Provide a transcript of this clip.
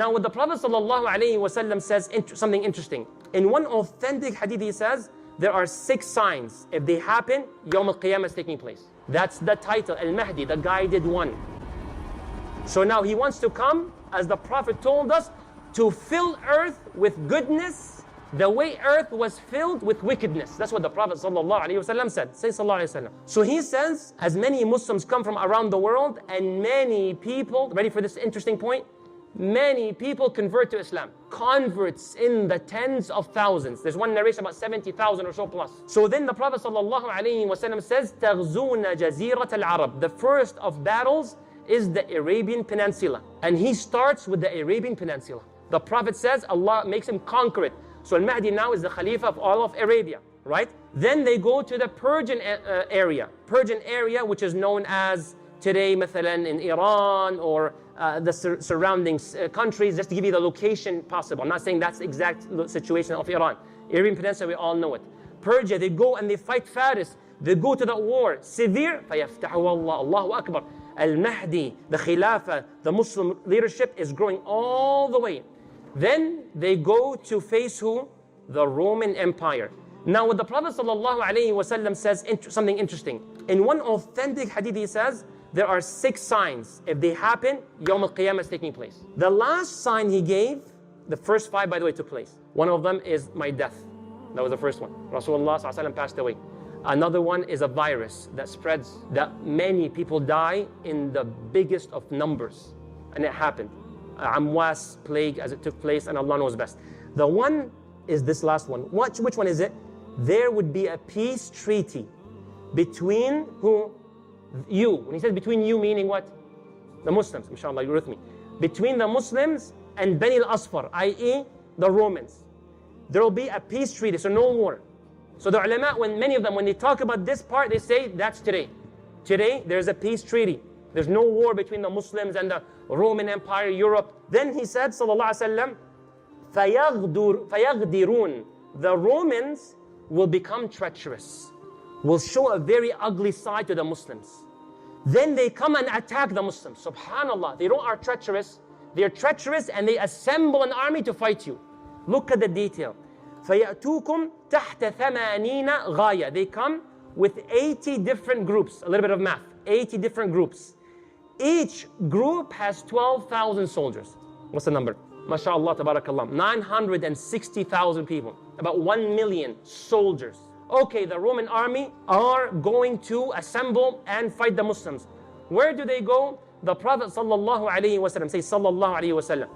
Now what the Prophet ﷺ says something interesting. In one authentic hadith he says, there are 6 signs. If they happen, Yawm al-Qiyamah is taking place. That's the title, Al-Mahdi, the guided one. So now he wants to come, as the Prophet told us, to fill earth with goodness, the way earth was filled with wickedness. That's what the Prophet ﷺ said. Say Sallallahu Alaihi Wasallam. So he says, as many Muslims come from around the world, and many people, ready for this interesting point? Many people convert to Islam. Converts in the tens of thousands. There's one narration about 70,000 or so plus. So then the Prophet ﷺ says, تَغْزُونَ جَزِيرَةَ الْعَرَبِ. The first of battles is the Arabian Peninsula. And he starts with the Arabian Peninsula. The Prophet says Allah makes him conquer it. So Al-Mahdi now is the Khalifa of all of Arabia, right? Then they go to the Persian area. Persian area, which is known as today, مثلا in Iran or the surrounding countries, just to give you the location possible. I'm not saying that's the exact situation of Iran. Arabian Peninsula, we all know it. Persia, they go and they fight Faris. They go to the war, severe. فَيَفْتَحُ اللَّهُ Allahu Akbar. Al-Mahdi, the Khilafah, the Muslim leadership is growing all the way. Then they go to face who? The Roman Empire. Now what the Prophet ﷺ says something interesting. In one authentic hadith he says, there are 6 signs. If they happen, Yawm al-Qiyamah is taking place. The last sign he gave, the first 5 by the way took place. One of them is my death. That was the first one. Rasulullah ﷺ passed away. Another one is a virus that spreads, that many people die in the biggest of numbers. And it happened. Amwas plague as it took place, and Allah knows best. The one is this last one. Which one is it? There would be a peace treaty between who? You. When he says between you, meaning what? The Muslims. Inshallah, you're with me. Between the Muslims and Bani al-Asfar, i.e. the Romans. There will be a peace treaty, so no war. So the ulama, many of them, when they talk about this part, they say that's today. Today, there's a peace treaty. There's no war between the Muslims and the Roman Empire, Europe. Then he said, sallallahu alaihi wasallam, فَيَغْدِرُونَ. The Romans will become treacherous, will show a very ugly side to the Muslims. Then they come and attack the Muslims. Subhanallah, they don't are treacherous. They're treacherous and they assemble an army to fight you. Look at the detail. فَيَأْتُوكُمْ تَحْتَ ثَمَانِينَ غَايَةً. They come with 80 different groups. A little bit of math. 80 different groups. Each group has 12,000 soldiers. What's the number? MashaAllah, tabarakallah. 960,000 people. About 1 million soldiers. Okay, the Roman army are going to assemble and fight the Muslims. Where do they go? The Prophet sallallahu alaihi wasallam, say sallallahu alaihi wasallam.